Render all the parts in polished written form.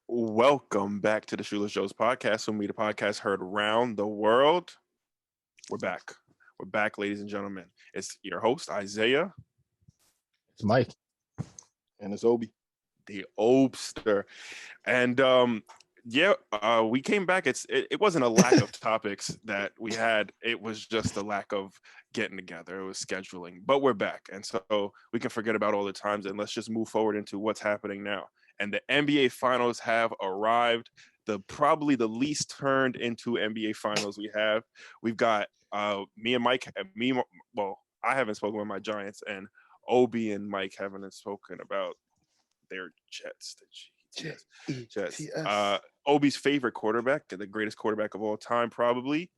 Welcome back to the Shoeless Joe's podcast. When we the podcast heard around the world. We're back. We're back, ladies and gentlemen. It's your host, Isaiah. It's Mike. And it's Obi. The Obster. And we came back. It wasn't a lack of topics that we had. It was just a lack of getting together. It was scheduling. But we're back. And so we can forget about all the times and let's just move forward into what's happening now. And the NBA Finals have arrived. Probably the least turned into NBA Finals we have. We've got me and Mike. I haven't spoken with my Giants, and Obi and Mike haven't spoken about their Jets. Jets. Obi's favorite quarterback, the greatest quarterback of all time, probably.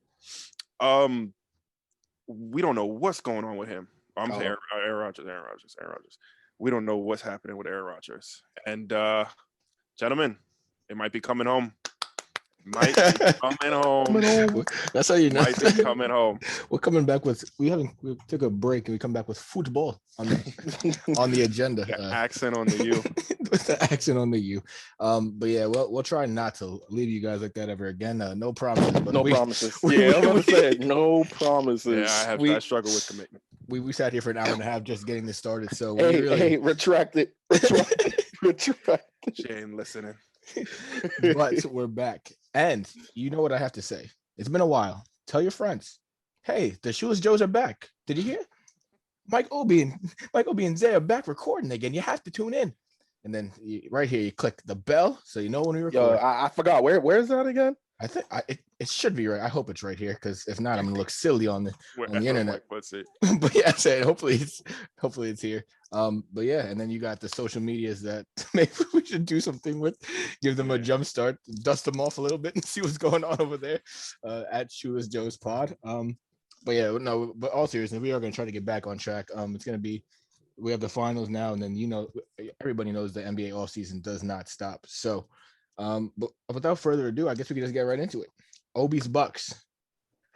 We don't know what's going on with him. Aaron Rodgers. We don't know what's happening with Aaron Rodgers. And gentlemen, it might be coming home. That's how you know. Might be coming home. We're coming back with we took a break and we come back with football on the agenda. The accent on the U. With the accent on the U. But yeah, we'll try not to leave you guys like that ever again. No promises. But no promises. I'm gonna say no promises. Yeah, I struggle with commitment. We sat here for an hour and a half just getting this started. So retract it. She ain't listening. But we're back. And you know what I have to say. It's been a while. Tell your friends. Hey, the Shoeless Joes are back. Did you hear? Obi and Isaiah are back recording again. You have to tune in. And then right here, you click the bell so you know when we record. Yo, I forgot. Where is that again? I think it should be right. I hope it's right here because if not, I'm gonna look silly on the internet. What's it? But yeah, I said hopefully it's here. But yeah, and then you got the social medias that maybe we should do something with. Give them a jump start, dust them off a little bit, and see what's going on over there at Shoeless Joe's Pod. But yeah, no. But all seriousnly, we are gonna try to get back on track. It's gonna be. We have the finals now, and then everybody knows the NBA offseason does not stop. So. But without further ado, I guess we can just get right into it. Obi's Bucks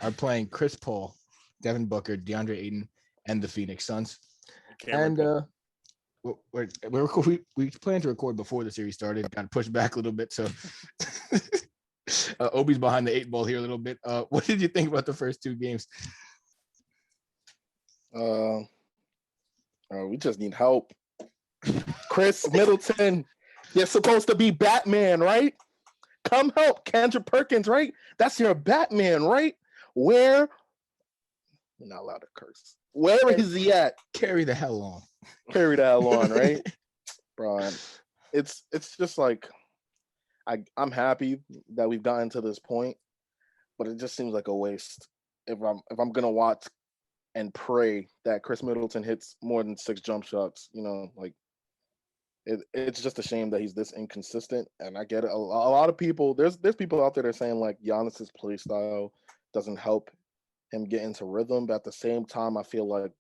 are playing Chris Paul, Devin Booker, DeAndre Ayton, and the Phoenix Suns. And we planned to record before the series started. Got pushed back a little bit, so Obi's behind the 8 ball here a little bit. What did you think about the first 2 games? We just need help. Chris Middleton. You're supposed to be Batman, right? Come help Kendrick Perkins, right? That's your Batman, right? Where? You're not allowed to curse. Where is he at? Carry the hell on. Right? Bro, it's just like I'm happy that we've gotten to this point, but it just seems like a waste. If I'm gonna watch and pray that Chris Middleton hits more than 6 jump shots, It's just a shame that he's this inconsistent, and I get it. A lot of people, there's people out there that are saying like Giannis's play style doesn't help him get into rhythm, but at the same time, I feel like,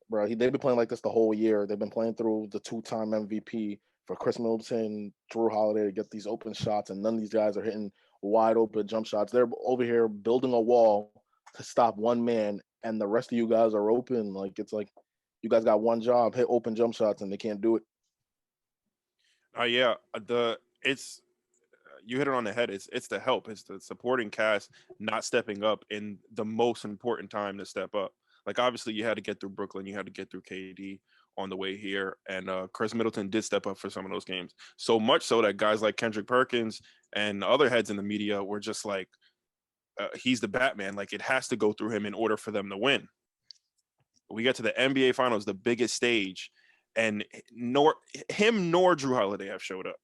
bro, they've been playing like this the whole year. They've been playing through the 2-time MVP for Chris Middleton, Drew Holiday to get these open shots, and none of these guys are hitting wide open jump shots. They're over here building a wall to stop one man, and the rest of you guys are open. Like it's like you guys got one job, hit open jump shots, and they can't do it. You hit it on the head. It's the help. It's the supporting cast not stepping up in the most important time to step up. Like obviously you had to get through Brooklyn, you had to get through KD on the way here, and Chris Middleton did step up for some of those games. So much so that guys like Kendrick Perkins and other heads in the media were just like, he's the Batman. Like it has to go through him in order for them to win. We get to the NBA Finals, the biggest stage. And nor Drew Holiday have showed up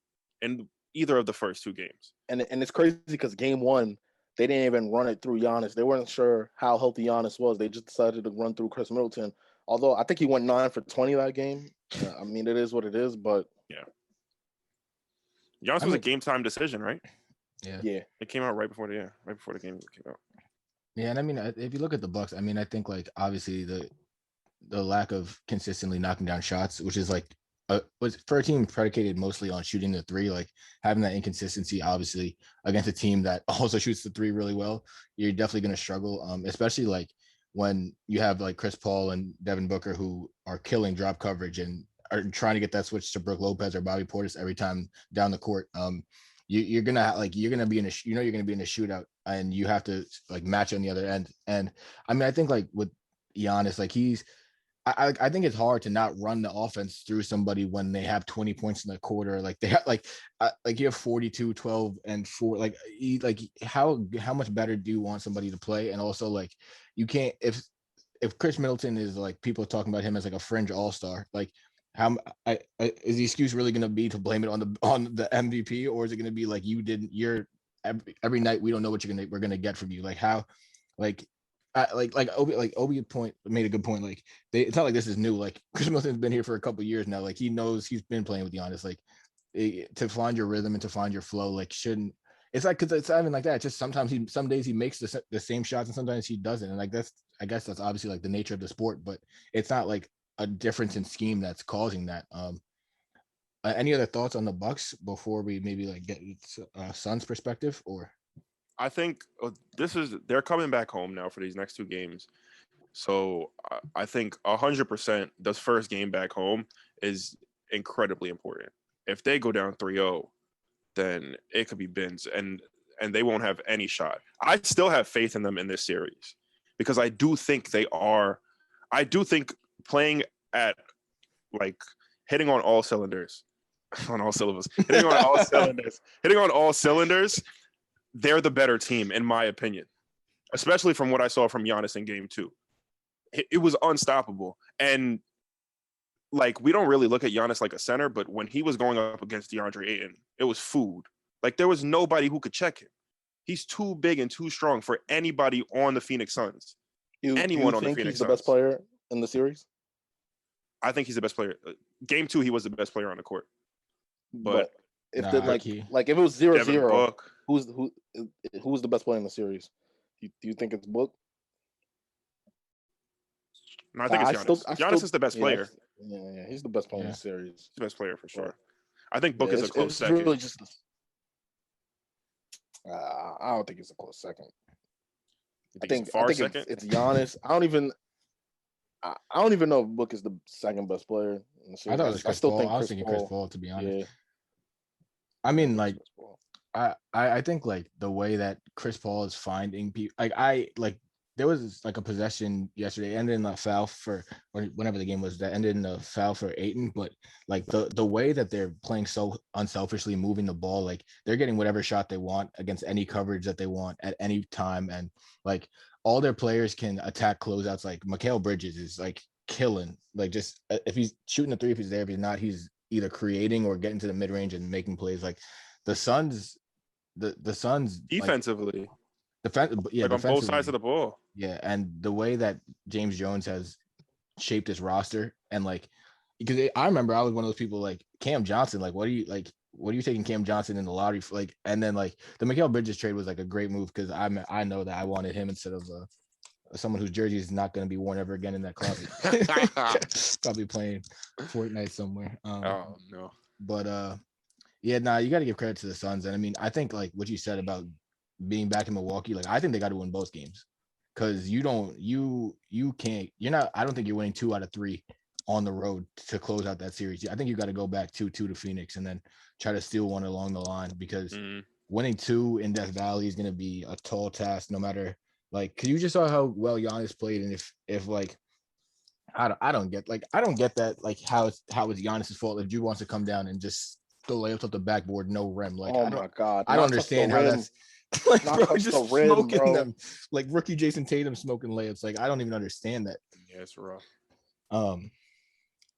in either of the first 2 games. And it's crazy because game 1, they didn't even run it through Giannis. They weren't sure how healthy Giannis was. They just decided to run through Chris Middleton. Although I think he went 9 for 20 that game. I mean, it is what it is, but yeah. Giannis was a game time decision, right? Yeah. It came out right before the game came out. Yeah, and I mean, if you look at the Bucks, I mean, I think like obviously the lack of consistently knocking down shots, which is like was for a team predicated mostly on shooting the 3, like having that inconsistency, obviously against a team that also shoots the 3 really well, you're definitely going to struggle. Especially like when you have like Chris Paul and Devin Booker who are killing drop coverage and are trying to get that switch to Brook Lopez or Bobby Portis every time down the court. You're gonna be in a you're gonna be in a shootout, and you have to like match on the other end. And I mean, I think like with Giannis, like I think it's hard to not run the offense through somebody when they have 20 points in the quarter. Like they have like you have 42, 12, and 4. Like how much better do you want somebody to play? And also like you can't if Chris Middleton is like people are talking about him as like a fringe all-star, like how is the excuse really going to be to blame it on the MVP, or is it going to be like you're every night we don't know what we're gonna get from you? Like how like Obi point made a good point. Like it's not like this is new. Like Chris Middleton's been here for a couple years now. Like he knows he's been playing with Giannis. Like to find your rhythm and to find your flow. Like shouldn't it's like because it's not even like that. It's just sometimes some days he makes the same shots and sometimes he doesn't. And like I guess that's obviously like the nature of the sport. But it's not like a difference in scheme that's causing that. Any other thoughts on the Bucks before we maybe like get Suns perspective or? I think they're coming back home now for these next 2 games. So I think 100% this first game back home is incredibly important. If they go down 3-0, then it could be bins and they won't have any shot. I still have faith in them in this series because I do think playing at like hitting on all cylinders, hitting on all cylinders, they're the better team, in my opinion, especially from what I saw from Giannis in game 2. It was unstoppable. And like, we don't really look at Giannis like a center, but when he was going up against DeAndre Ayton, it was food. Like, there was nobody who could check him. He's too big and too strong for anybody on the Phoenix Suns. Anyone on the Phoenix Suns. He's the best player in the series? I think he's the best player. Game 2, he was the best player on the court. But if if it was 0-0, who's the best player in the series? Do you think it's Book? No, I think it's Giannis. Giannis is the best player. Yeah, he's the best player in the series. He's the best player for sure. I think Book is a close second. Really just, I don't think it's a close second. I think it's Giannis. I don't even know if Book is the second best player in the series. I thought it was Chris Paul. I was thinking Chris Paul, to be honest. Yeah. I mean, like, I think like the way that Chris Paul is finding people, there was like a possession yesterday, ended in a foul for whenever the game was, that ended in a foul for Ayton. But like the way that they're playing so unselfishly, moving the ball, like they're getting whatever shot they want against any coverage that they want at any time, and like all their players can attack closeouts. Like Mikal Bridges is like killing, like just if he's shooting a 3, if he's there, if he's not, he's either creating or getting to the mid range and making plays. Like the Suns defensively. Like, on both sides of the ball. Yeah, and the way that James Jones has shaped his roster, and like, because I remember I was one of those people like Cam Johnson. Like, what are you taking Cam Johnson in the lottery for? Like, and then like the Mikal Bridges trade was like a great move because I know that I wanted him instead of someone whose jersey is not going to be worn ever again in that closet. Probably playing Fortnite somewhere. Oh no! But you got to give credit to the Suns, and I mean, I think like what you said about being back in Milwaukee, like I think they got to win both games because I don't think you're winning 2 out of 3 on the road to close out that series. I think you got to go back 2-2 to Phoenix and then try to steal one along the line because winning 2 in Death Valley is going to be a tall task, no matter like, cause you just saw how well Giannis played. And if like, I don't get that. Like how it's Giannis's fault if Drew wants to come down and just throw layups up the backboard, no rim. Like, oh my God, I don't understand how that's like, bro, just smoking them, like rookie Jason Tatum smoking layups. Like, I don't even understand that. Yeah, it's rough. And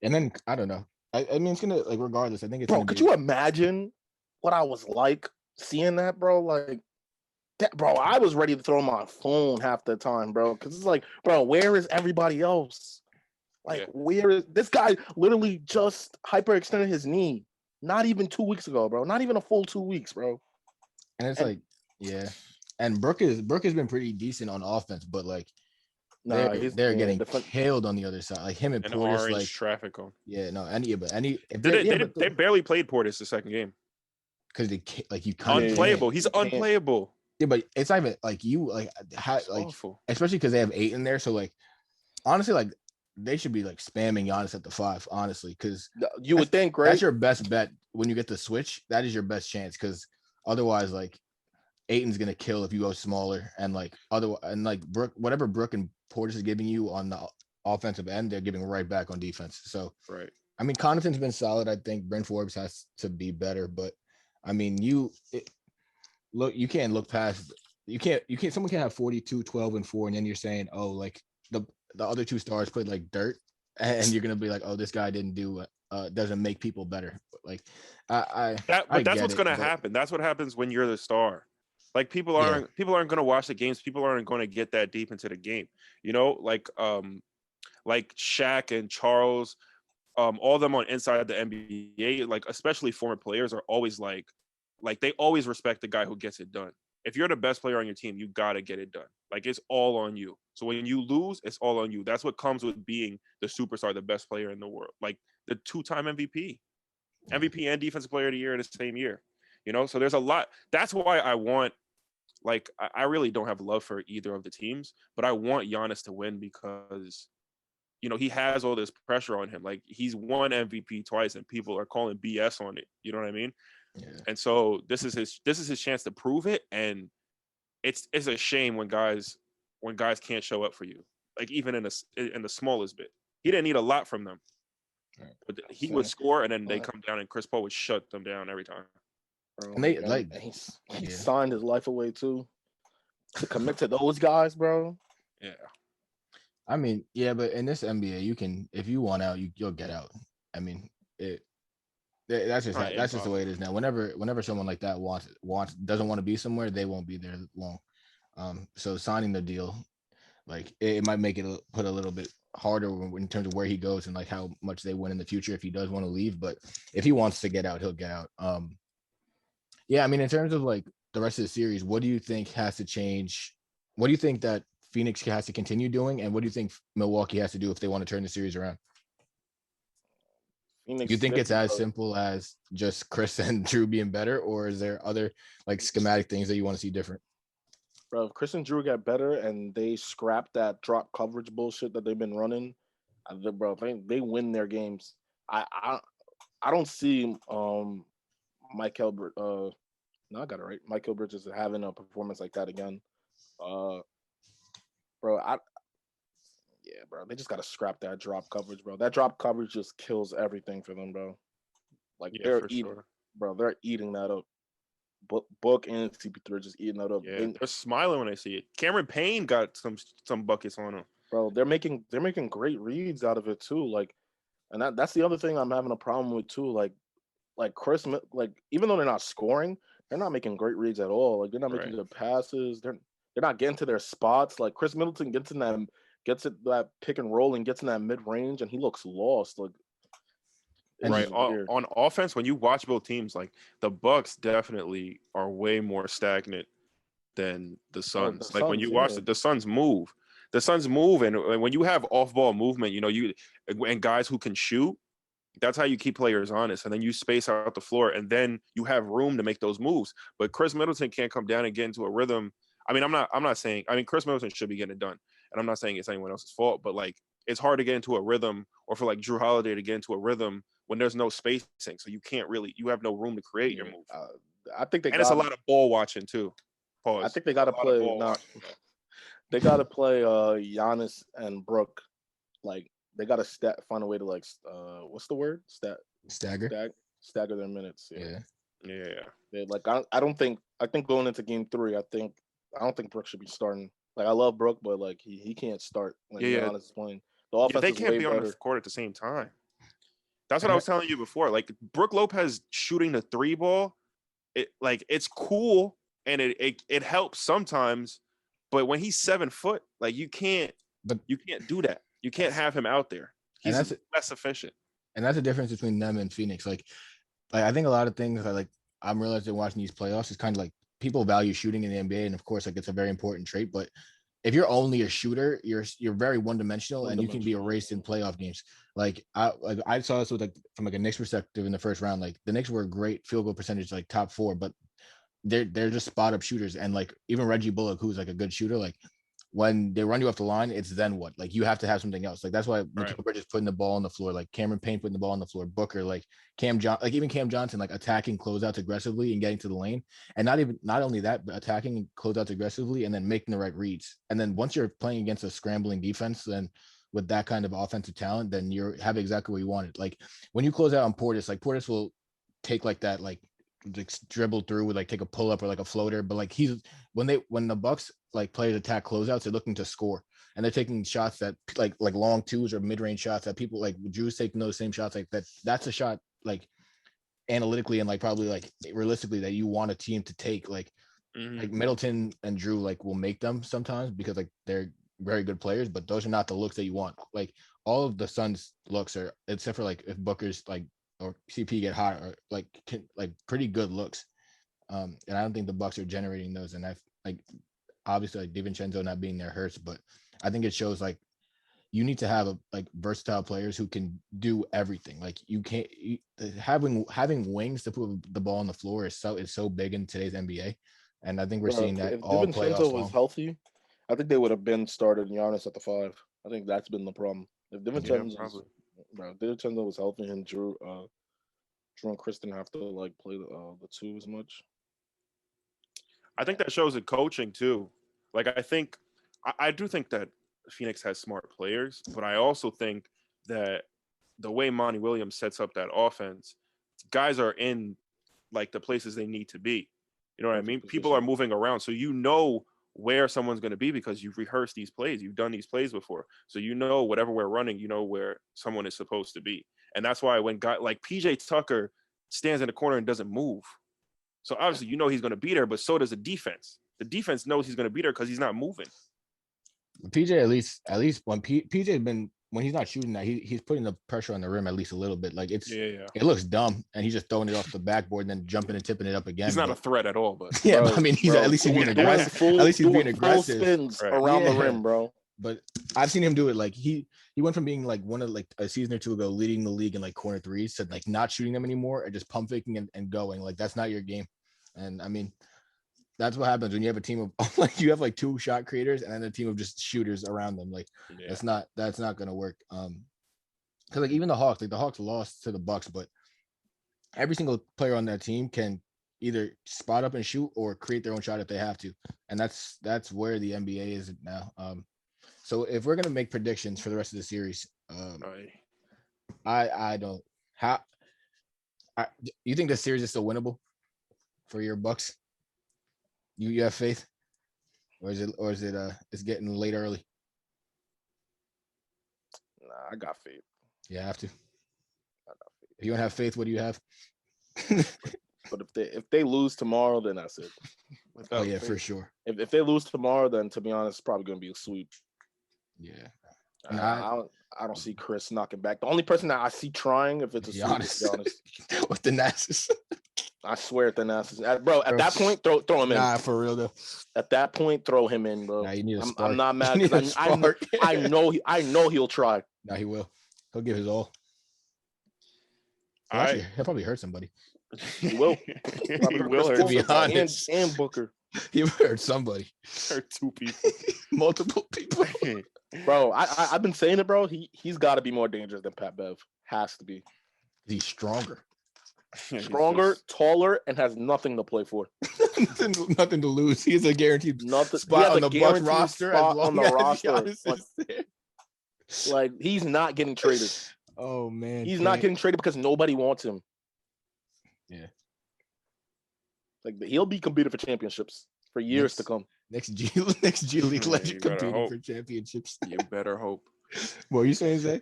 then I don't know. I mean, it's gonna like regardless. I think it's bro. Could you imagine what I was like seeing that, bro? Like, that, bro. I was ready to throw my phone half the time, bro. Because it's like, bro, where is everybody else? Like, where is this guy? Literally just hyperextended his knee. Not even 2 weeks ago, bro. Not even a full 2 weeks, bro. And it's like, yeah. And Brooke has been pretty decent on offense, but like, they're getting killed on the other side. Like him and Portis, like traffic on. Yeah, no, they barely played Portis the second game because they like you kind of unplayable. He's unplayable. Yeah, but it's not even like you like how like awful. Especially because they have 8 in there. So like honestly, like they should be like spamming Giannis at the 5, honestly, because You would think, right? that's your best bet when you get the switch. That is your best chance, because otherwise, like Aiton's gonna kill if you go smaller, and like Brook, whatever Brook and Portis is giving you on the offensive end, they're giving right back on defense. So Right. I mean, Connaughton's been solid. I think Brent Forbes has to be better, but I mean, you can't look past. You can't. Someone can have 42, 12, and 4, and then you're saying, oh, like the other two stars played like dirt, and you're gonna be like, oh, this guy didn't do doesn't make people better. But like, But that's what's gonna happen. That's what happens when you're the star. Like people aren't gonna watch the games. People aren't gonna get that deep into the game. You know, like Shaq and Charles, all of them on inside the NBA, like especially former players, are always like they always respect the guy who gets it done. If you're the best player on your team, you gotta get it done. Like it's all on you. So when you lose, it's all on you. That's what comes with being the superstar, the best player in the world, like the 2-time MVP and Defensive Player of the Year in the same year. You know, so there's a lot. That's why I want. Like I really don't have love for either of the teams, but I want Giannis to win because, you know, he has all this pressure on him. Like he's won MVP twice, and people are calling BS on it. You know what I mean? Yeah. And so this is his chance to prove it. And it's a shame when guys can't show up for you. Like even in the smallest bit, he didn't need a lot from them, but he would score, and then they come down, and Chris Paul would shut them down every time. Bro, and they he signed his life away too to commit to those guys, bro. Yeah. I mean, yeah, but in this NBA, you can, if you want out, you'll get out. I mean, that's just the way it is now. Whenever someone like that doesn't want to be somewhere, they won't be there long. So signing the deal, like it might make it put a little bit harder in terms of where he goes and like how much they win in the future if he does want to leave. But if he wants to get out, he'll get out. Yeah, I mean, in terms of like the rest of the series, what do you think has to change? What do you think that Phoenix has to continue doing, and what do you think Milwaukee has to do if they want to turn the series around? Phoenix, you think it's as simple as just Chris and Drew being better, or is there other like schematic things that you want to see different? Bro, if Chris and Drew get better and they scrap that drop coverage bullshit that they've been running, bro, they win their games. I don't see no, I got it right. Michael Bridges is having a performance like that again. Bro, they just gotta scrap that drop coverage, bro. That drop coverage just kills everything for them, bro. Like they're eating that up. Book and CP3 are just eating that up. Yeah, they're smiling when they see it. Cameron Payne got some buckets on him. Bro, they're making great reads out of it too. Like, and that's the other thing I'm having a problem with too. Like Chris, like even though they're not scoring, they're not making great reads at all. Like they're not making good passes. They're not getting to their spots. Like Chris Middleton gets it that pick and roll and gets in that mid range, and he looks lost. Like on offense, when you watch both teams, like the Bucks definitely are way more stagnant than the Suns. When you watch the Suns move. The Suns move, and when you have off-ball movement, you know, and guys who can shoot, that's how you keep players honest. And then you space out the floor, and then you have room to make those moves. But Chris Middleton can't come down and get into a rhythm. I mean, I'm not saying. I mean, Chris Middleton should be getting it done, and I'm not saying it's anyone else's fault. But like, it's hard to get into a rhythm, or for like Drew Holiday to get into a rhythm when there's no spacing, so you have no room to create your move. I think it's a lot of ball watching too. Pause. I think they got to play. They got to play Giannis and Brook. Like they got to find a way to like what's the word? Stagger their minutes. Yeah. Like I think going into game 3, I don't think Brook should be starting. Like I love Brook, but like he can't start when Giannis is playing. The offense they can't be on the court at the same time. That's what I was telling you before. Like Brook Lopez shooting the 3 ball, it's cool and it helps sometimes. But when he's 7 foot, like you can't do that. You can't have him out there. He's less efficient. And that's the difference between them and Phoenix. Like I think a lot of things I'm realizing watching these playoffs is kind of like people value shooting in the NBA, and of course, like it's a very important trait. But if you're only a shooter, you're very one-dimensional, and you can be erased in playoff games. Like I saw this with from a Knicks perspective in the first round. Like the Knicks were a great field goal percentage, like top 4, but they're just spot up shooters, and like even Reggie Bullock, who's like a good shooter, like when they run you off the line, it's then what? Like you have to have something else. Like that's why Mikal Bridges putting the ball on the floor, like Cameron Payne putting the ball on the floor, Booker, like even Cam Johnson, like attacking closeouts aggressively and getting to the lane, and not only that, but attacking closeouts aggressively and then making the right reads. And then once you're playing against a scrambling defense, then with that kind of offensive talent, then you have exactly what you wanted. Like when you close out on Portis, like Portis will take like that, like dribble through with like take a pull up or like a floater, but like when the Bucks like players attack closeouts, they're looking to score and they're taking shots that like long twos or mid-range shots that people like Drew's taking those same shots like that. That's a shot like analytically and like probably like realistically that you want a team to take. Like Middleton and Drew like will make them sometimes because like they're very good players, but those are not the looks that you want. Like all of the Suns looks are, except for like if Booker's like or CP get hot or like pretty good looks. And I don't think the Bucks are generating those. And I've like obviously like DiVincenzo not being there hurts, but I think it shows like you need to have like versatile players who can do everything. Like you can't having wings to put the ball on the floor is so big in today's NBA. And I think we're seeing that if all DiVincenzo playoffs was healthy, I think they would have been started Giannis at the 5. I think that's been the problem. If DiVincenzo was healthy and Drew and Chris didn't have to like play the 2 as much. I think that shows in coaching too. Like I do think that Phoenix has smart players, but I also think that the way Monty Williams sets up that offense, guys are in like the places they need to be. You know what I mean? People are moving around, so you know where someone's going to be because you've rehearsed these plays. You've done these plays before. So you know whatever we're running, you know where someone is supposed to be. And that's why when guy like PJ Tucker stands in the corner and doesn't move. So obviously you know he's going to be there, but so does the defense. The defense knows he's going to be there because he's not moving. PJ at least when PJ's been when he's not shooting that he's putting the pressure on the rim at least a little bit. Like it looks dumb and he's just throwing it off the backboard and then jumping and tipping it up again. He's not a threat at all, but yeah, but I mean he's at least he's being aggressive. At least he's being aggressive spins around the rim, bro. But I've seen him do it. Like he went from being like one of like a season or two ago leading the league in like corner threes to like not shooting them anymore and just pump faking and going. Like that's not your game. And I mean that's what happens when you have a team of like you have like 2 shot creators and then a team of just shooters around them. Like that's not gonna work. Because like even the Hawks lost to the Bucks, but every single player on that team can either spot up and shoot or create their own shot if they have to. And that's where the NBA is now. So if we're gonna make predictions for the rest of the series, I don't you think the series is still winnable for your Bucks? You have faith, or is it it's getting late early? Nah, I got faith. You have to. I got faith. If you don't have faith, what do you have? But if they lose tomorrow, then that's it. Oh yeah, faith. For sure. If they lose tomorrow, then to be honest, it's probably gonna be a sweep. Yeah. I don't see Chris knocking back. The only person that I see trying, if it's a sweep, is Giannis. With the Nassus. I swear at the Nassus. Bro, at that point, throw him in. Nah, for real though. At that point, throw him in, bro. Nah, you need a spark. I'm not mad because I know he'll try. Nah, he will. He'll give his all. He'll probably hurt somebody. He will. He will hurt. To be honest, and Booker. He hurt somebody. Hurt 2 people. Multiple people. Bro, I've been saying it, bro. He's got to be more dangerous than Pat Bev. Has to be. He's stronger. Stronger, taller, and has nothing to play for. nothing to lose. He's a guaranteed spot on the Bucks roster. On the roster. Like he's not getting traded. Oh man, he's not getting traded because nobody wants him. Yeah, like he'll be competing for championships for years to come. Next G League legend competing for championships. You better hope. What are you saying, Zay?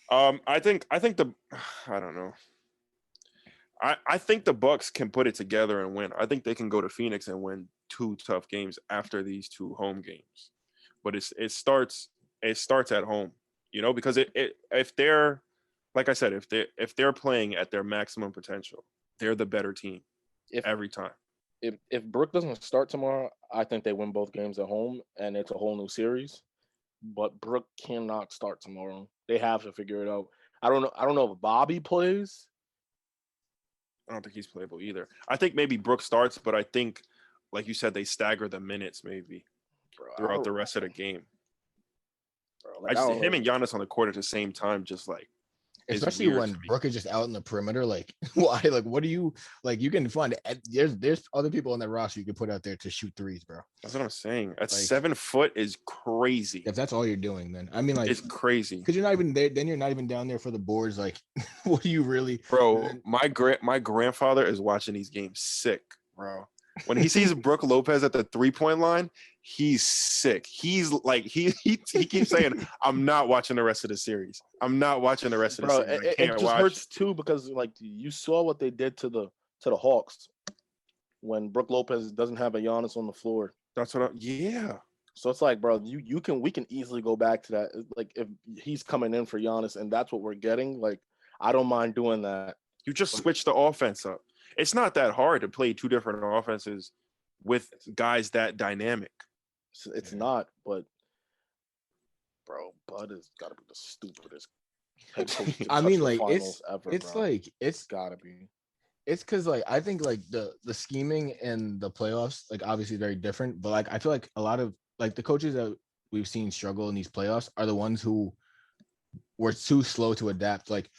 I think I don't know. I think the Bucks can put it together and win. I think they can go to Phoenix and win 2 tough games after these 2 home games. But it starts at home, you know, because if they're like I said, if they're playing at their maximum potential, they're the better team every time. If Brook doesn't start tomorrow, I think they win both games at home and it's a whole new series. But Brook cannot start tomorrow. They have to figure it out. I don't know if Bobby plays. I don't think he's playable either. I think maybe Brook starts, but I think, like you said, they stagger the minutes maybe. throughout the rest of the game. Bro, I just him and Giannis on the court at the same time, just like. Especially when Brooke is just out in the perimeter, like why? Like, what do you like? You can find there's other people on that roster you can put out there to shoot threes, bro. That's what I'm saying. At 7 foot is crazy. If that's all you're doing, then I mean, like, it's crazy because you're not even there. Then you're not even down there for the boards. Like, what do you really, bro? My grandfather is watching these games sick, bro. When he sees Brooke Lopez at the 3-point line, he's sick. He's like he keeps saying, "I'm not watching the rest of the series. I'm not watching the rest of the series." It just hurts too because like you saw what they did to the Hawks when Brooke Lopez doesn't have a Giannis on the floor. That's what. Yeah. So it's like, bro, we can easily go back to that. Like if he's coming in for Giannis and that's what we're getting, like I don't mind doing that. You just switch the offense up. It's not that hard to play two different offenses with guys that dynamic. It's not, but bro, Bud has got to be the stupidest head coach. I mean, like it's bro. like it's gotta be. It's because like I think like the scheming and the playoffs like obviously very different, but like I feel like a lot of like the coaches that we've seen struggle in these playoffs are the ones who were too slow to adapt. Like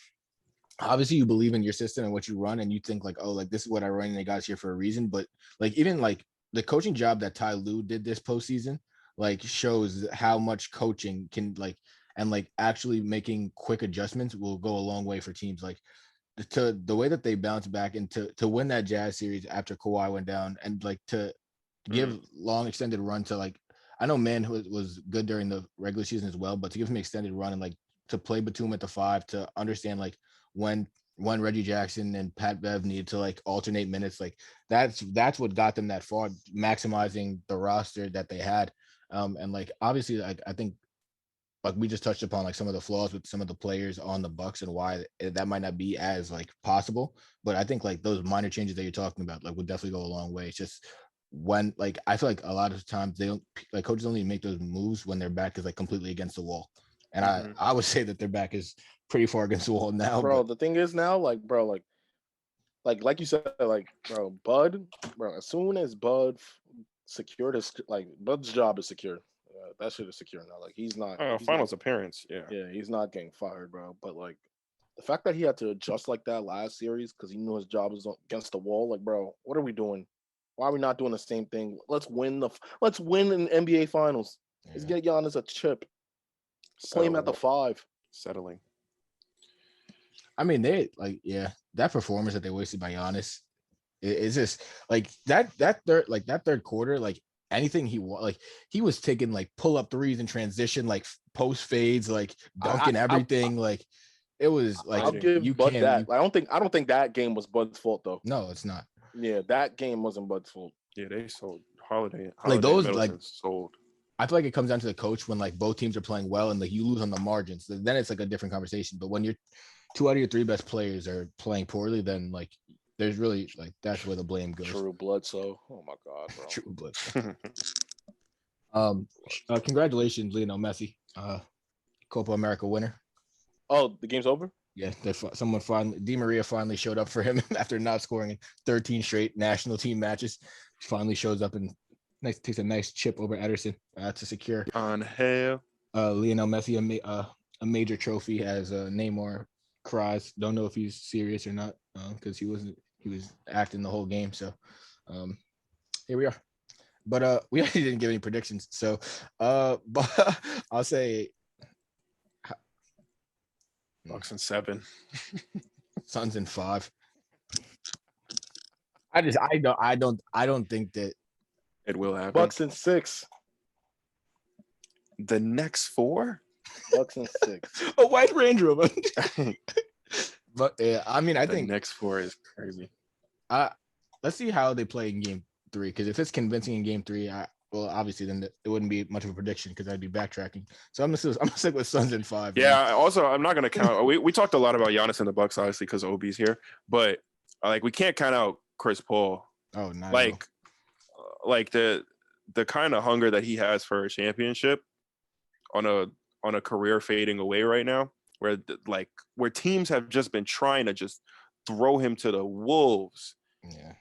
obviously you believe in your system and what you run and you think like, oh, like this is what I run and they got us here for a reason. But like even like the coaching job that Ty Lue did this postseason like shows how much coaching can like and like actually making quick adjustments will go a long way for teams. Like to the way that they bounced back and to win that Jazz series after Kawhi went down and like to give long extended run to like I know Man was good during the regular season as well, but to give him an extended run and like to play Batum at the 5 to understand like when Reggie Jackson and Pat Bev needed to like alternate minutes, like that's what got them that far, maximizing the roster that they had. And like obviously like I think like we just touched upon like some of the flaws with some of the players on the Bucks and why that might not be as like possible. But I think like those minor changes that you're talking about like would definitely go a long way. It's just when like I feel like a lot of times they don't like coaches only make those moves when their back is like completely against the wall. And I would say that their back is pretty far against the wall now. Bro, the thing is now, like, bro, like you said, like, bro, Bud, bro, as soon as Bud secured his, like, Bud's job is secure. That shit is secure now. Like, he's not. Finals appearance, yeah. Yeah, he's not getting fired, bro. But, like, the fact that he had to adjust like that last series because he knew his job was against the wall, like, bro, what are we doing? Why are we not doing the same thing? Let's win in NBA Finals. Yeah. Let's get Giannis a chip. Play him at the 5. Settling. I mean, they like, yeah, that performance that they wasted by Giannis is just like that third quarter, like anything he was taking like pull up threes in transition, like post fades, like dunking everything. Like it was like I'll give Bud that. I don't think that game was Bud's fault though. No, it's not. Yeah, that game wasn't Bud's fault. Yeah, they sold Holiday like those like sold. I feel like it comes down to the coach when like both teams are playing well and like you lose on the margins. Then it's like a different conversation. But when you're 2 out of your 3 best players are playing poorly, then like there's really like that's where the blame goes. True Bledsoe. Oh my god, bro. True Bledsoe. Congratulations, Lionel Messi, Copa America winner. Oh, the game's over? Yeah, Di Maria finally showed up for him after not scoring in 13 straight national team matches. Finally shows up and takes a nice chip over Ederson to secure on hell Lionel Messi a major trophy as Neymar cries. Don't know if he's serious or not because he was acting the whole game. So here we are. But we actually didn't give any predictions. So but I'll say Bucks in 7. Suns in 5. I don't think that it will happen. Bucks in 6. The next 4? Bucks in 6. A white Range Rover. But yeah, I mean, I think next 4 is crazy. Let's see how they play in game 3. Because if it's convincing in game 3, well, obviously then it wouldn't be much of a prediction because I'd be backtracking. So I'm gonna stick with Suns in 5. Yeah. Man. Also, I'm not gonna count. we talked a lot about Giannis and the Bucks, obviously, because Obi's here. But like we can't count out Chris Paul. Oh, no. Like the kind of hunger that he has for a championship on a career fading away right now, where teams have just been trying to just throw him to the wolves. Yeah.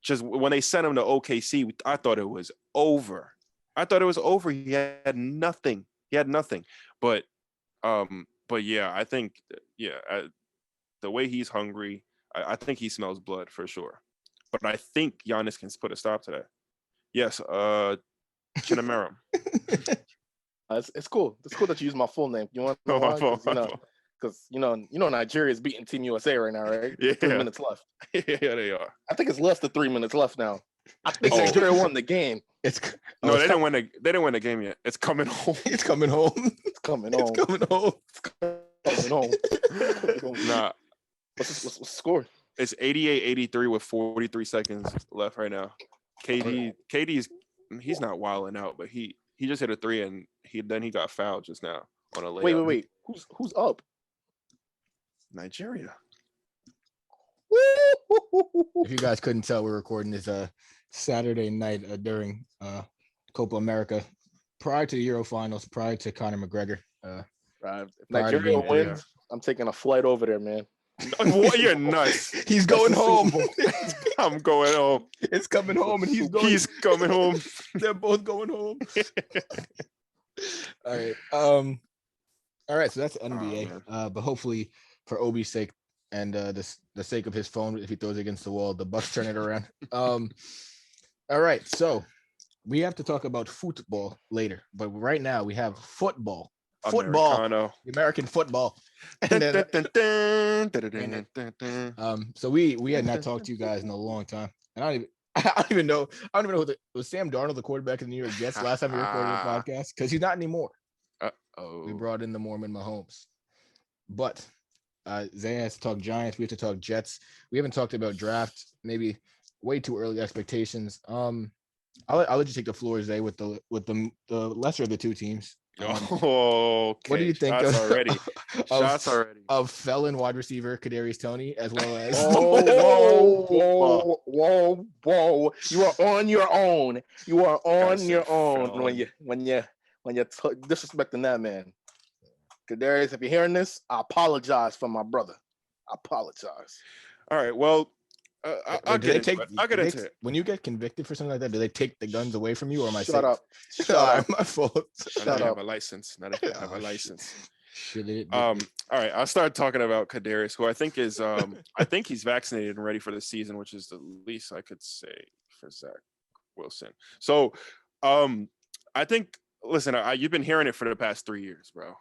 Just when they sent him to OKC, I thought it was over. I thought it was over. He had nothing. But yeah, I think the way he's hungry, I think he smells blood for sure. But I think Giannis can put a stop to that. Yes, Chinamaram. It's cool. It's cool that you use my full name. You want to know Oh, my why? fault. Because Nigeria is beating Team USA right now, right? Yeah. 3 minutes left. Yeah, they are. I think it's less than 3 minutes left now. I think Oh. Nigeria won the game. They didn't win. They didn't win the game yet. It's coming home. It's coming home. It's coming home. It's coming home. Coming home. Nah, What's the score? it's 88-83 with 43 seconds left right now. KD's he's not wilding out, but he just hit a three and he got fouled just now on a layup. Wait. Who's up? Nigeria. If you guys couldn't tell, we're recording this Saturday night during Copa America, prior to the Euro Finals, prior to Conor McGregor. If Nigeria wins, I'm taking a flight over there, man. What? You're nuts. He's going home. I'm going home. It's coming home, and he's going. He's coming home. They're both going home. All right. All right. So that's NBA. But hopefully, for Obi's sake and the sake of his phone, if he throws it against the wall, the Bucks turn it around. All right. So we have to talk about football later, but right now we have football. Americano. American football. And then, so we had not talked to you guys in a long time, and I don't even know who was Sam Darnold, the quarterback of the New York Jets, last time we recorded the podcast, because he's not anymore. We brought in the Mormon Mahomes, but Zay has to talk Giants. We have to talk Jets. We haven't talked about draft. Maybe way too early expectations. I'll let you take the floor, Zay, with the lesser of the two teams. Okay. What do you think Shots already of felon wide receiver Kadarius Toney, as well as whoa. You are on your own. You are on your own when you're disrespecting that man. Kadarius, if you're hearing this, I apologize for my brother. I apologize. All right. Well, I'll get into it. When you get convicted for something like that, do they take the guns away from you, or am I Shut up. My fault. I have a license. Not if I have a license. All right. I'll start talking about Kadarius, who I think is I think he's vaccinated and ready for the season, which is the least I could say for Zach Wilson. So I think you've been hearing it for the past 3 years, bro.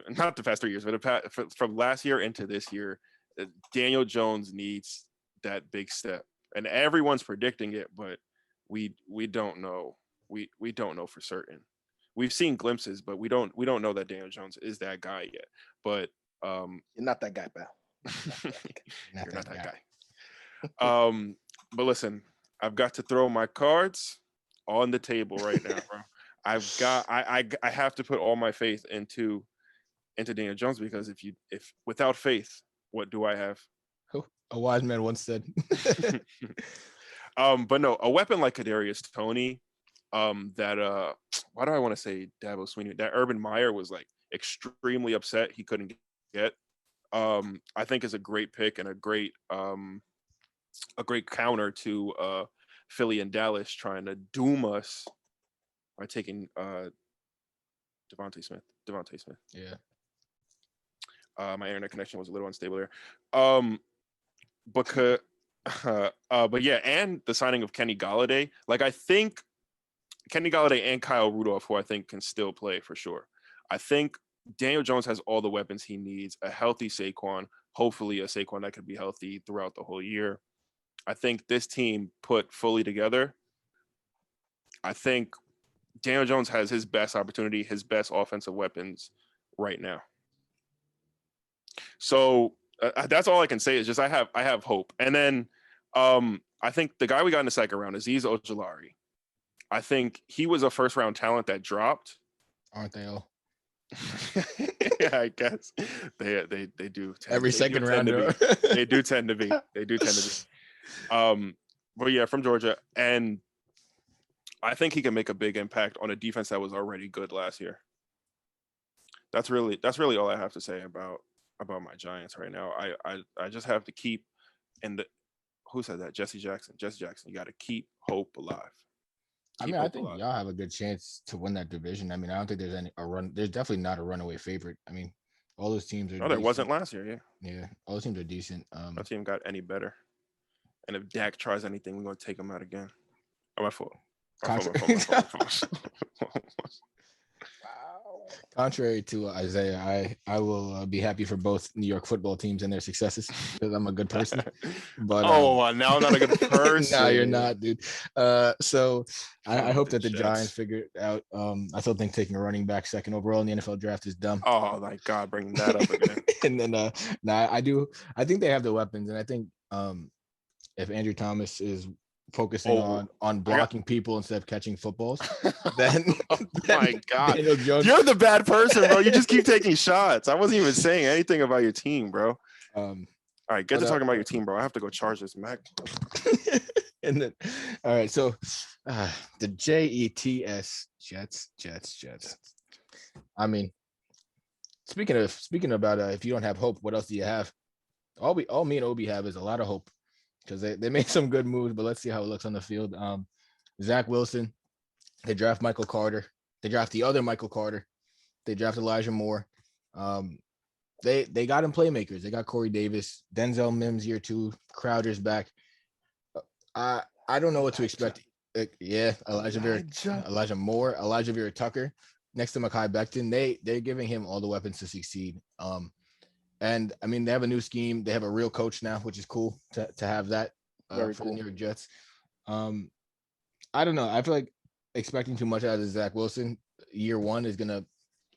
Not the past 3 years, but from last year into this year, Daniel Jones needs that big step, and everyone's predicting it, but we don't know. We don't know for certain. We've seen glimpses, but we don't know that Daniel Jones is that guy yet. But you're not that guy, pal. You're not that guy. But listen, I've got to throw my cards on the table right now, bro. I have to put all my faith into Daniel Jones, because if without faith, what do I have? A wise man once said. But no, a weapon like Kadarius Toney, that why do I want to say Dabo Swinney? That Urban Meyer was like extremely upset he couldn't get. I think is a great pick and a great counter to Philly and Dallas trying to doom us by taking Devontae Smith. Yeah. My internet connection was a little unstable there. But yeah, and the signing of Kenny Golladay. Like, I think Kenny Golladay and Kyle Rudolph, who I think can still play for sure. I think Daniel Jones has all the weapons he needs. A healthy Saquon, hopefully a Saquon that could be healthy throughout the whole year. I think this team put fully together, I think Daniel Jones has his best opportunity, his best offensive weapons right now. So that's all I can say is just I have hope. And then I think the guy we got in the second round, Azeez Ojulari, I think he was a first round talent that dropped. Aren't they all? Yeah, I guess they do. Every second rounder. They do tend to be. But yeah, from Georgia, and I think he can make a big impact on a defense that was already good last year. That's really all I have to say about my Giants right now. I just have to keep who said that? Jesse Jackson. You got to keep hope alive. I mean, I think y'all have a good chance to win that division. I mean, I don't think there's a run. There's definitely not a runaway favorite. I mean, all those teams are. No, there wasn't last year. Yeah, all those teams are decent. No team got any better. And if Dak tries anything, we're gonna take him out again. Oh, my fault. My fault. Contrary to Isaiah, I will be happy for both New York football teams and their successes because I'm a good person. But now I'm not a good person. No, you're not, dude. So I hope that the Giants figure it out. I still think taking a running back second overall in the NFL draft is dumb. Oh my God, bringing that up again. And then I think they have the weapons, and I think if Andrew Thomas is focusing on blocking people instead of catching footballs, then my God, you're the bad person, bro. You just keep taking shots. I wasn't even saying anything about your team, bro. All right, get to talking about your team, bro. I have to go charge this Mac. And then, all right, so the Jets, Jets. I mean, speaking about if you don't have hope, what else do you have? All me and Obi have is a lot of hope. Because they made some good moves, but let's see how it looks on the field. Zach Wilson, they draft Michael Carter. They draft the other Michael Carter. They draft Elijah Moore. They got him playmakers. They got Corey Davis, Denzel Mims year 2, Crowder's back. I don't know what to expect. Elijah Moore, Elijah Vera Tucker, next to Mekhi Becton. They're giving him all the weapons to succeed. And I mean, they have a new scheme. They have a real coach now, which is cool to have that for the New York Jets. I don't know. I feel like expecting too much out of Zach Wilson year 1 is going to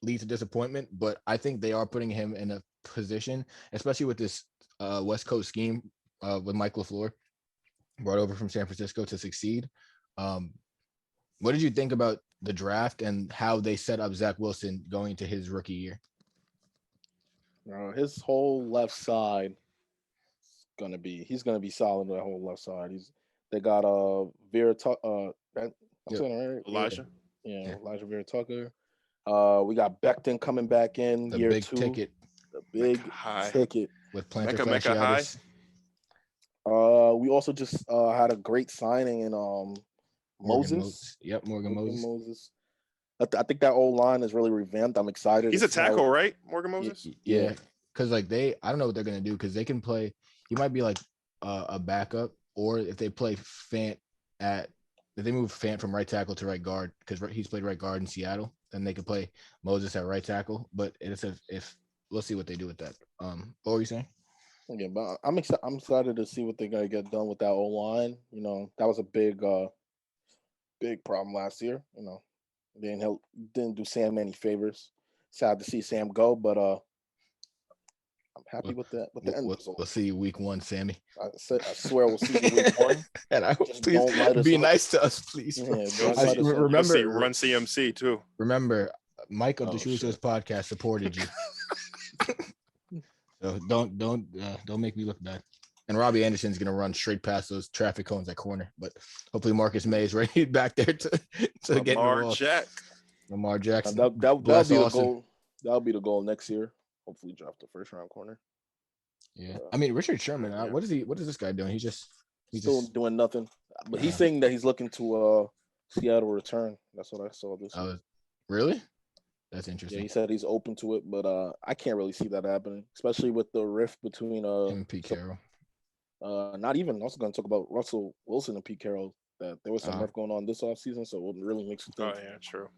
lead to disappointment, but I think they are putting him in a position, especially with this West Coast scheme with Mike LaFleur, brought over from San Francisco to succeed. What did you think about the draft and how they set up Zach Wilson going into his rookie year? His whole left side he's gonna be solid with that whole left side. They got Vera Tucker, Elijah. Yeah, Elijah Vera Tucker. We got Becton coming back in the year big 2. Ticket. The big ticket with Planter Fasciitis. We also just had a great signing in Moses. Morgan Moses. I think that old line is really revamped. I'm excited. He's a tackle, right? Morgan Moses? Yeah. Because I don't know what they're gonna do because they can play. He might be like a backup, or if they play if they move Fant from right tackle to right guard because he's played right guard in Seattle, then they could play Moses at right tackle. But it's if we'll see what they do with that. What were you saying? Yeah, but I'm excited to see what they're gonna get done with that old line. You know, that was a big problem last year. You know. Didn't do Sam any favors. Sad to see Sam go, but I'm happy with the end result. We'll see you week 1, Sammy. I swear we'll see you week 1. And I hope please be nice to us, please. Yeah, remember, run CMC too. Remember, Mike of the Shoeless Joe podcast supported you. So don't make me look bad. And Robbie Anderson's gonna run straight past those traffic cones at corner, but hopefully Marcus May is ready back there to get involved. Lamar Jackson. That'll be the goal. That'll be the goal next year. Hopefully, draft the first round corner. Yeah, I mean Richard Sherman. What is this guy doing? He's still doing nothing. But he's saying that he's looking to Seattle return. That's what I saw this week. Really? That's interesting. Yeah, he said he's open to it, but I can't really see that happening, especially with the rift between him and Pete Carroll. Not even. Also going to talk about Russell Wilson and Pete Carroll. That there was some rift going on this offseason, so it really makes you think. Oh yeah, true.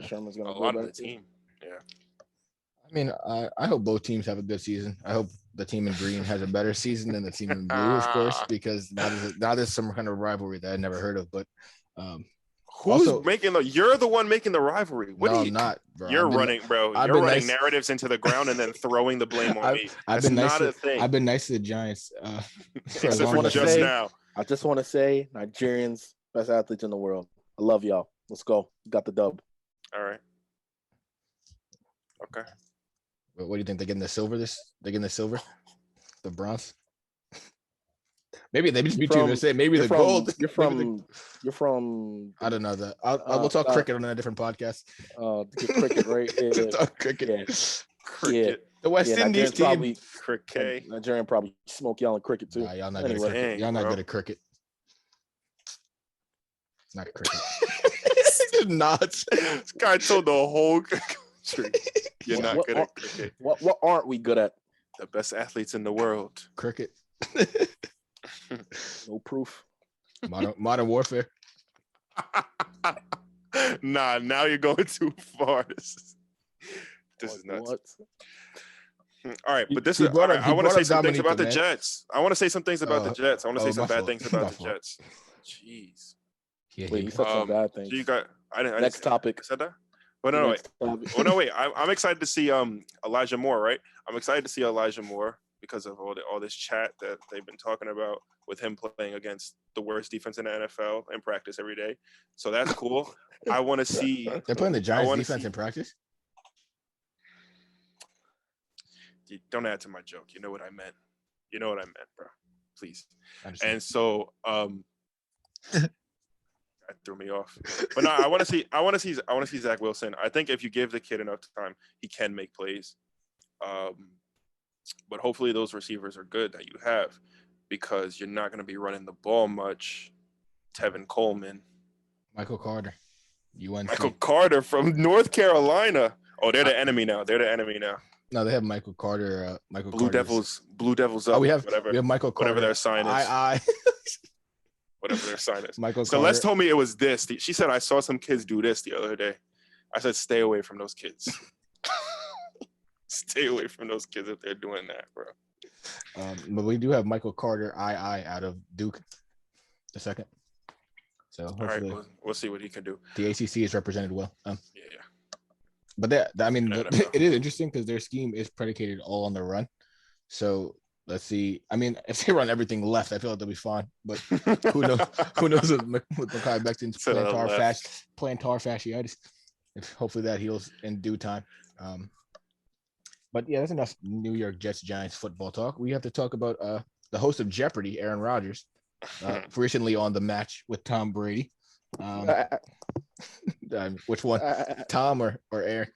Sherman's going to a lot of the team. Yeah. I mean, I hope both teams have a good season. I hope the team in green has a better season than the team in blue, of course, because that is some kind of rivalry that I never heard of. But who's you're the one making the rivalry. I'm not, bro. You're running narratives into the ground and then throwing the blame on me. That's not a thing. I've been nice to the Giants. I just want to say Nigerians, best athletes in the world. I love y'all. Let's go. Got the dub. All right. Okay. What do you think? They're getting the silver They're getting the silver? The bronze? Maybe they just beat you to say maybe the gold. You're from I don't know that. We'll talk cricket on a different podcast. Cricket, right? Yeah. Talk cricket. Yeah. The West Indies team. Probably, cricket. Nigerian probably smoke y'all in cricket too. Nah, y'all not good at cricket. Y'all not good at cricket. It's not cricket. Nods. This guy told the whole country, "You're not good at cricket." What aren't we good at? The best athletes in the world. Cricket. No proof. Modern warfare. Nah, now you're going too far. This is nuts. What? All right, but this He is. brought up- I he want to brought say up some things Dominica, about the man. Jets. I want to say some things about the Jets. I want to say some my bad fault. things My about the fault. Jets. Jeez. Yeah, Wait, you said some bad things. So you got. I didn't. Next topic. I said that. But no, wait. Next topic. Well, no, wait. I'm excited to see Elijah Moore. Right. I'm excited to see Elijah Moore because of all this chat that they've been talking about with him playing against the worst defense in the NFL in practice every day. So that's cool. I want to see. They're playing the Giants wanna defense see- in practice. Don't add to my joke. You know what I meant. You know what I meant, bro. Please. I understand. And so that threw me off. But no, I want to see Zach Wilson. I think if you give the kid enough time, he can make plays. But hopefully those receivers are good that you have, because you're not going to be running the ball much. Tevin Coleman, Michael Carter, UNC. Michael Carter from North Carolina. Oh, they're the enemy now. No, they have Michael Carter. Michael Blue Carter's- Devils up. Oh, we have whatever Michael Carter. their sign is. I Whatever their sign is. Michael Carter. Celeste told me it was this. She said, I saw some kids do this the other day. I said, stay away from those kids. Stay away from those kids if they're doing that, bro. But we do have Michael Carter, out of Duke, the second. So All right, hopefully we'll see what he can do. the ACC is represented well. Yeah. But No. it is interesting because their scheme is predicated all on the run. So let's see. I mean, if they run everything left, I feel like they'll be fine. But who knows? Who knows with Mekhi Becton's To the left. plantar fasciitis? Hopefully that heals in due time. But yeah, that's enough New York Jets Giants football talk. We have to talk about the host of Jeopardy, Aaron Rodgers, recently on the match with Tom Brady. Which one, Tom or Aaron?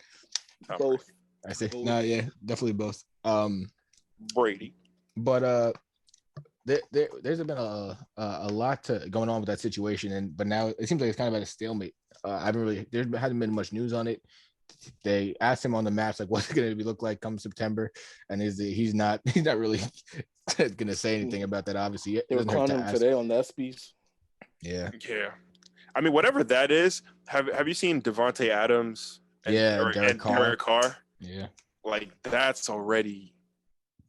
Both. I say no, yeah, definitely both. Brady. But there's been a lot going on with that situation, but now it seems like it's kind of at a stalemate. There hasn't been much news on it. They asked him on the match, like, what's it going to look like come September, and he's not really going to say anything about that. Obviously, They were calling him today on the ESPYs. Yeah. I mean, whatever that is. Have you seen Devontae Adams? And Derek Carr? Yeah. Like that's already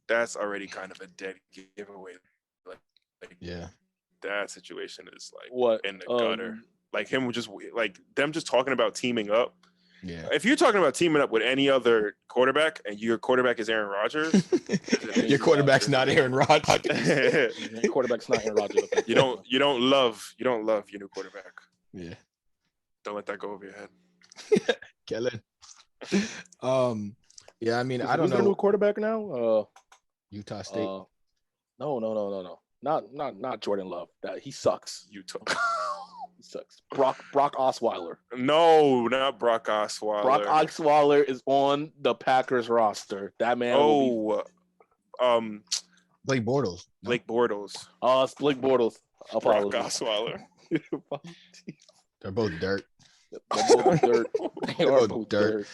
kind of a dead giveaway. Like yeah. That situation is like What in the gutter. Like them just talking about teaming up. Yeah. If you're talking about teaming up with any other quarterback and your quarterback is Aaron Rodgers, your quarterback's not Aaron Rodgers. Your quarterback's not Aaron Rodgers. you don't love your new quarterback. Yeah. Don't let that go over your head. Kellen. Yeah, I mean, I don't Who's know. their new quarterback now? Utah State. No. Not Jordan Love. That he sucks. Utah. He sucks. Brock Osweiler. No, not Brock Osweiler. Brock Osweiler is on the Packers roster. That man. Blake Bortles. Blake Bortles. It's Blake Bortles. Brock Osweiler. They're both dirt. They're both dirt. They are both dirt.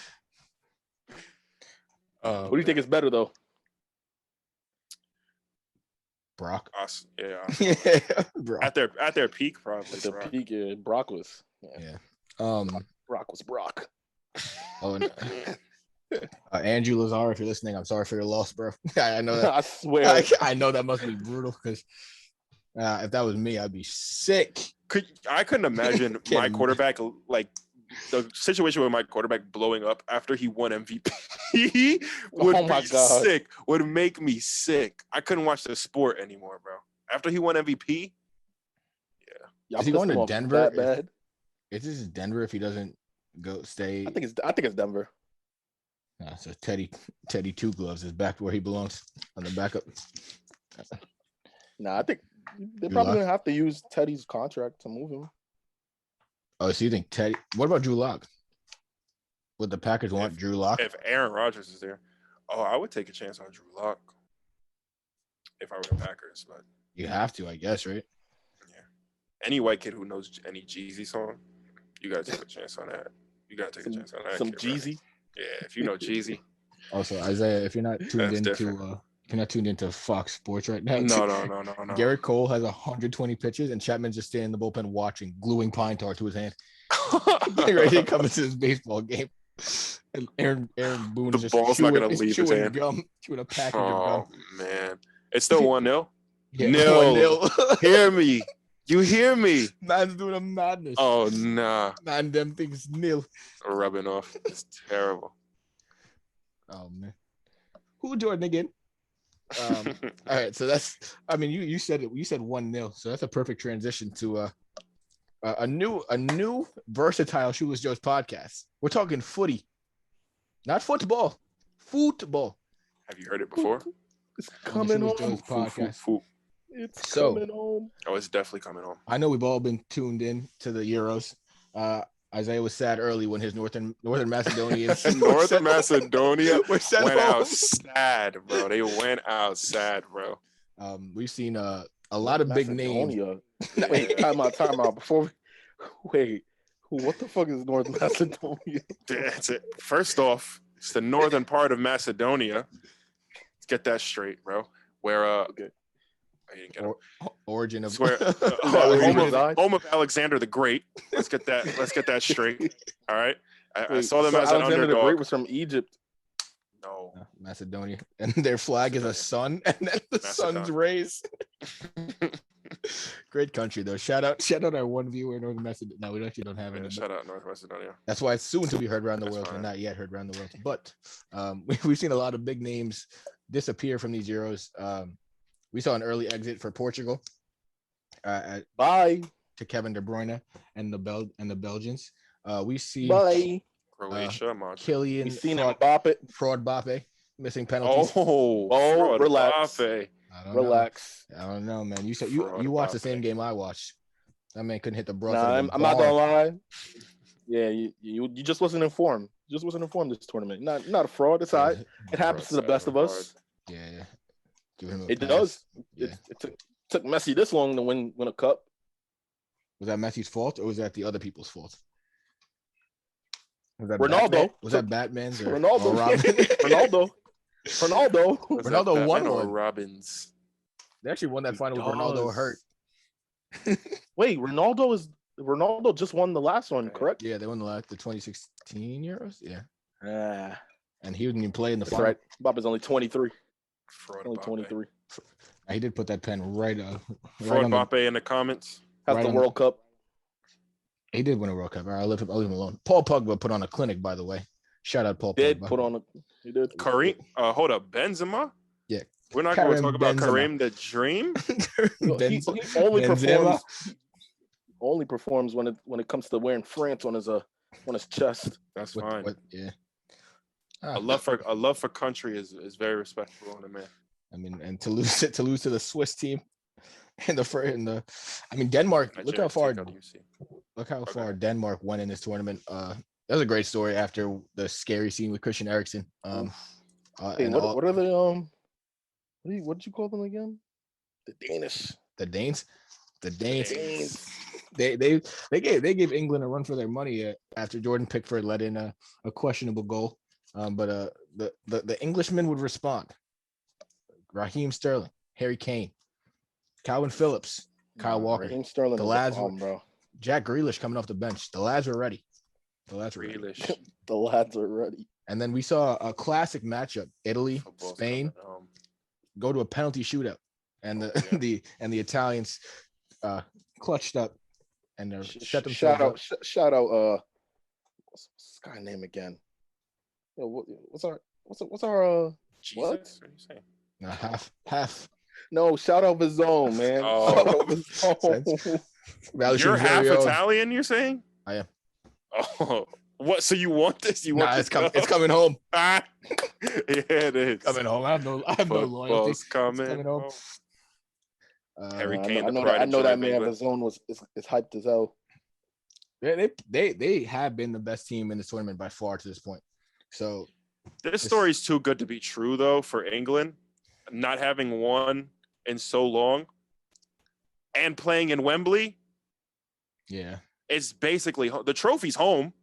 What do you think is better though? Brock. Yeah. Yeah. Brock. At their peak, probably. The peak, yeah, Brock was. Yeah. Brock was Brock. Oh, and, Andrew Lazar, if you're listening, I'm sorry for your loss, bro. I know that. I swear. I know that must be brutal because if that was me, I'd be sick. I couldn't imagine my quarterback, like the situation with my quarterback blowing up after he won MVP would be sick. Would make me sick. I couldn't watch the sport anymore, bro. After he won MVP, Is he going to Denver? That bad? Is this Denver if he doesn't stay? I think it's Denver. So Teddy Two Gloves is back where he belongs on the backup. I think they're probably gonna have to use Teddy's contract to move him. Oh, so you think Teddy? What about Drew Lock? Would the Packers want Drew Lock? If Aaron Rodgers is there, I would take a chance on Drew Lock if I were the Packers. But you have to, I guess, right? Yeah. Any white kid who knows any Jeezy song, You gotta take a chance on that. You gotta take a chance on that. Some kid, right? Jeezy. Yeah, if you know Jeezy. Also, Isaiah, if you're not tuned That's into different. if you're not tuned into Fox Sports right now, No. Garrett Cole has 120 pitches, and Chapman's just standing in the bullpen watching, gluing pine tar to his hand, getting ready to come into this baseball game. And Aaron Boone The is just ball's not gonna leave his chewing hand. gum, chewing a package of gum. Oh man, it's still 1-0. Yeah, Nil. 1-0. Hear me. You hear me? Man's doing a madness. Oh nah. Man, them things nil. Rubbing off. It's terrible. Oh man, who Jordan again? All right, so that's. I mean, you said it. You said 1-0, so that's a perfect transition to a new versatile Shoeless Joe's podcast. We're talking footy, not football. Football. Have you heard it before? It's coming Shoeless home. Joe's podcast. It's So- coming home. Oh, it's definitely coming home. I know we've all been tuned in to the Euros. Isaiah was sad early when his Northern Macedonians Northern Macedonia were sent went home. out sad, bro. They went out sad, bro. We've seen a lot of big names. Macedonia. Wait, time out. Before wait, what the fuck is North Macedonia? That's it. First off, it's the northern part of Macedonia. Let's get that straight, bro. Where Okay. I didn't get it. Origin of Swear, where he resides? home of Alexander the Great. Let's get that straight. All right. I Wait, saw them so as an Alexander the Great underdog. was from Egypt. No. Macedonia, and their flag is a sun, and then the sun's rays. Great country though. Shout out our one viewer in Northern Macedonia. No, we actually don't have any. Shout out North Macedonia. That's why it's soon to be heard around the That's world, fine. and not yet heard around the world. But we've seen a lot of big names disappear from these Euros. We saw an early exit for Portugal Bye. to Kevin De Bruyne and the Belgians. We see Bye. Croatia, Montenegro. Killian We seen fraud, Mbappe. fraud Bappe missing penalties. Fraud relax. Mbappe. I don't know. Relax. I don't know, man. You said Fraud you watched the Mbappe. same game I watched. That man couldn't hit the broad. Nah, I'm not gonna lie. Yeah, you just wasn't informed. You just wasn't informed this tournament. Not a fraud. It's all right. It happens to the best of us. Yeah. Give him a It pass. does. Yeah. It took Messi this long to win a cup. Was that Messi's fault or was that the other people's fault? Was that Ronaldo. Batman? Was that Batman's or Ronaldo. or Robin? Ronaldo. Was that Ronaldo won Batman or one. Robbins. They actually won that He final with Ronaldo does. hurt. Wait, Ronaldo just won the last one, correct? Yeah, they won the 2016 Euros. Yeah, Ah, and he didn't even play in the that's final. right. Mbappe's only 23. Fraud Only Mbappe. 23. He did put that pen right Fraud on the, Mbappe in the comments. Has Right the on- World Cup. He did win a World Cup. All right, I'll leave him alone. Paul Pogba put on a clinic, by the way. Shout out Paul Did Pogba. put on a. He did. Kareem. Hold up. Benzema? Yeah. We're not going to Karim talk about Benzema. Kareem the Dream. He only performs when it comes to wearing France on his chest. That's What- fine. yeah. A love for country is very respectful in a man. I mean, and to lose to the Swiss team in the I mean Denmark. Look how far Okay. Denmark went in this tournament. That was a great story after the scary scene with Christian Eriksen. Hey, And what are they? What did you call them again? The Danish. the Danes, Danes. they gave England a run for their money after Jordan Pickford let in a questionable goal. But the Englishmen would respond. Raheem Sterling, Harry Kane, Calvin Phillips, Kyle Walker, Raheem Sterling. the is a lads problem, bro. Jack Grealish coming off the bench. The lads were ready. Grealish. The lads are ready. And then we saw a classic matchup: Italy, Football's Spain coming home. go to a penalty shootout, and the Yeah. the Italians clutched up and set themselves Shout up. out! Shout out! What's this guy name again? Yo, what's our Jesus, what? what are you saying? Half. No, shout out Vizone, man. Oh. Shout out Vizone. You're half Valerio. Italian, you're saying? I am. Oh, what? So you want this? You want Nah, this? it's coming home. Ah, yeah, it is. Coming home. I have no loyalty. Football's It's coming coming home. home. Harry I Kane, the know prodigy that of man England. Vizone is hyped as hell. They have been the best team in this tournament by far to this point. So This story's too good to be true, though, for England not having won in so long and playing in Wembley. yeah, It's basically the trophy's home.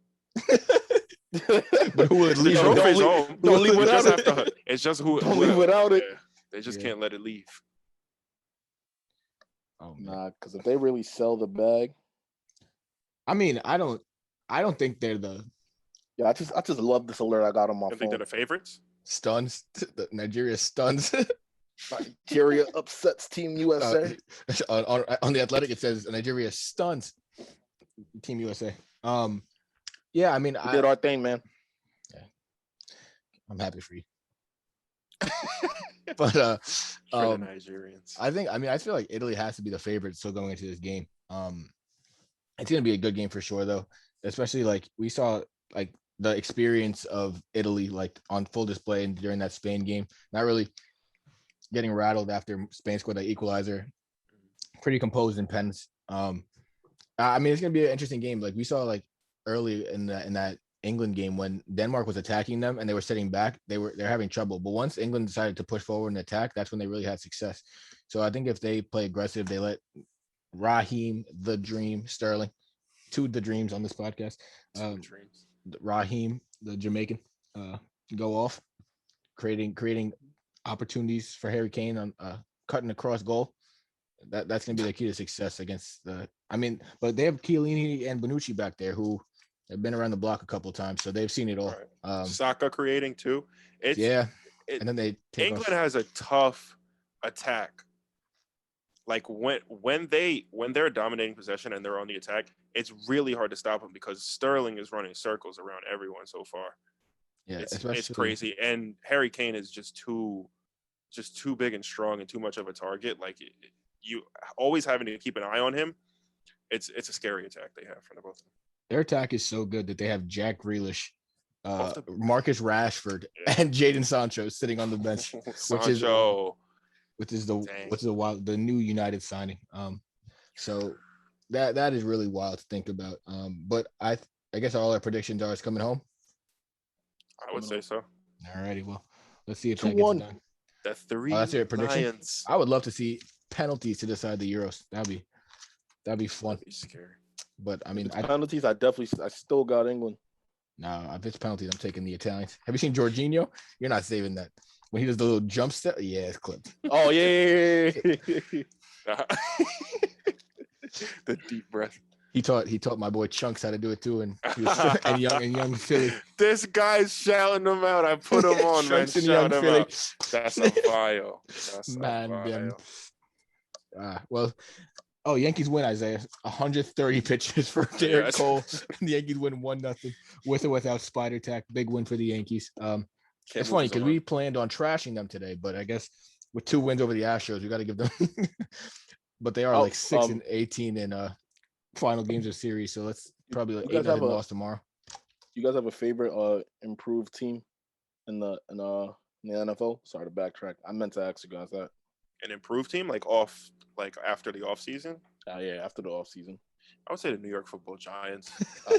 But who would leave? The trophy's home. Don't leave without it. It's just who. Don't leave without it. Yeah, they just can't let it leave. Oh, nah, because if they really sell the bag, I mean, I don't think they're the yeah. I just love this alert I got on my I phone. think they're the favorites. stuns. The Nigeria stuns. Nigeria upsets Team USA. On the Athletic, it says Nigeria stuns Team USA. Yeah, I mean, We did our thing, man. Yeah, I'm happy for you. But For the Nigerians. I feel like Italy has to be the favorite still going into this game. It's gonna be a good game for sure, though. Especially like we saw like the experience of Italy like on full display during that Spain game. Not really getting rattled after Spain scored that equalizer. Pretty composed in pens. I mean, it's gonna be an interesting game. Like we saw like early in that England game when Denmark was attacking them and they were sitting back, they're having trouble. But once England decided to push forward and attack, that's when they really had success. So I think if they play aggressive, they let Raheem the Dream Sterling, two the dreams on this podcast. Raheem the Jamaican go off, creating opportunities for Harry Kane on cutting across goal. That's gonna be the key to success against the. I mean, but they have Chiellini and Bonucci back there who have been around the block a couple of times, so they've seen it all. Right. Saka creating too. And then they England has a tough attack. Like when they're dominating possession and they're on the attack, it's really hard to stop them because Sterling is running circles around everyone so far. Yeah, it's crazy, and Harry Kane is just too big and strong and too much of a target. Like you always having to keep an eye on him. It's a scary attack they have for the both of them. Their attack is so good that they have Jack Grealish, Marcus Rashford, and Jadon Sancho sitting on the bench, which is the new United signing. So that is really wild to think about. But I guess all our predictions are it's coming home. I would say so. All righty, well, let's see if that gets done. The three. That's your prediction. Lions. I would love to see penalties to decide the Euros. That'd be fun. That'd be scary. But I mean, penalties. I still got England. No, if it's penalties, I'm taking the Italians. Have you seen Jorginho? You're not saving that. When he does the little jump step, yeah, it's clipped. Oh yeah. The deep breath. He taught my boy Chunks how to do it too, and young Philly. This guy's shouting them out. I put him on, man. Shout him out. That's a bio. Yankees win, Isaiah. 130 pitches for Derek Cole. The Yankees win 1-0 with or without Spider Tack. Big win for the Yankees. It's funny because we planned on trashing them today, but I guess with 2 wins over the Astros, we got to give them. But they are 6-18 in final games of series, so let's probably 8-0 loss tomorrow. You guys have a favorite improved team in the NFL? Sorry to backtrack. I meant to ask you guys that. An improved team, after the off season? Yeah, after the off season. I would say the New York Football Giants.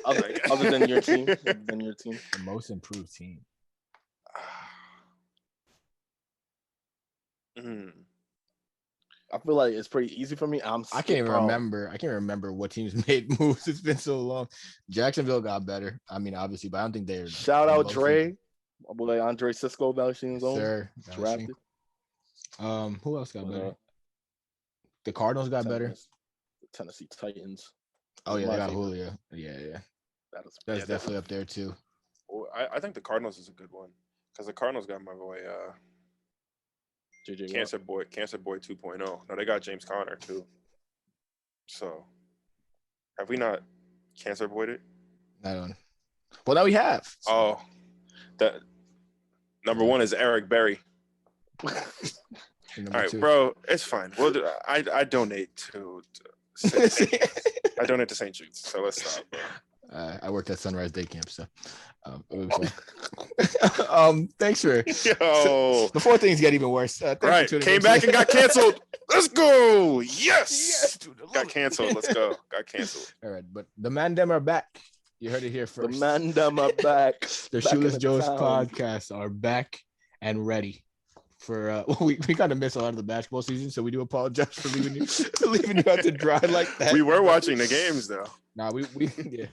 Other than your team, the most improved team. I feel like it's pretty easy for me. I can't even remember what teams made moves. It's been so long. Jacksonville got better. I mean, obviously, but I don't think they're. Shout out Dre, my boy Andre Cisco, establishing his own. Sir, drafted. Who else got better? The Cardinals got better. The Tennessee Titans. Oh yeah, they got Julio. Yeah. That's definitely up there too. Well, I think the Cardinals is a good one because the Cardinals got my boy Cancer Boy 2.0. No, they got James Conner too. So have we not Cancer Boyed it? I don't. Well, now we have. So. Oh, that number 1 is Eric Berry. All right, 2. bro, it's fine. Well, I donate to I donate to St. Jude's, so let's stop. I worked at Sunrise Day Camp, so thanks for before things get even worse. Right, came back and got canceled. Let's go. Yes, dude, got canceled. Let's go. Got canceled. All right, but the Mandem are back. You heard it here first. The Mandem are back. The Shoeless Joe's podcast are back and ready. For we kind of missed a lot of the basketball season, so we do apologize for leaving you out to dry like that. We were watching the games though. Nah, we yeah.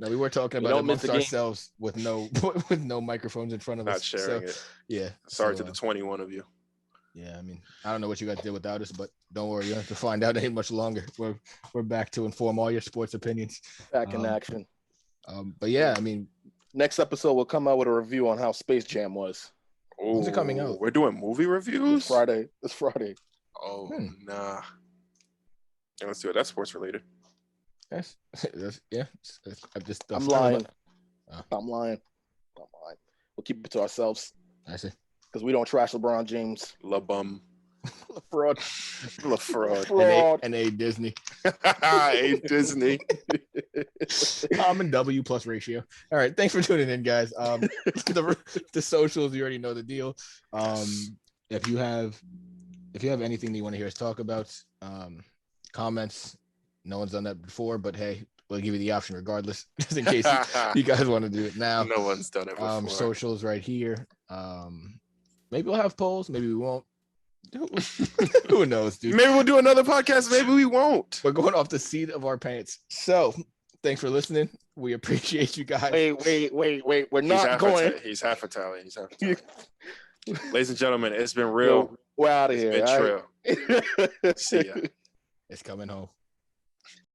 No, we were talking We about it don't miss amongst the game. ourselves with no with no microphones in front of Not us. sharing So, it. yeah. Sorry so, to the 21 of you. Yeah, I mean, I don't know what you guys did without us, but don't worry, you don't have to find out any much longer. We're back to inform all your sports opinions. Back in action. But yeah, I mean, next episode we'll come out with a review on how Space Jam was. When's it coming out? We're doing movie reviews? It's Friday. It's Friday. Oh, nah. Yeah, let's do it. That's sports related. That's yeah. I'm lying. I'm lying. We'll keep it to ourselves. I see. Because we don't trash LeBron James. La bum. Fraud. La fraud. And a Disney. A Disney. Common W plus ratio. All right. Thanks for tuning in, guys. The socials, you already know the deal. If you have anything that you want to hear us talk about, comments. No one's done that before, but hey, we'll give you the option regardless, just in case you guys want to do it now. No one's done it before. Socials right here. Maybe we'll have polls. Maybe we won't. Who knows, dude? Maybe we'll do another podcast. Maybe we won't. We're going off the seat of our pants. So, thanks for listening. We appreciate you guys. Wait. We're not going. He's half Italian. Ladies and gentlemen, it's been real. We're out of here. It's been real. See ya. It's coming home.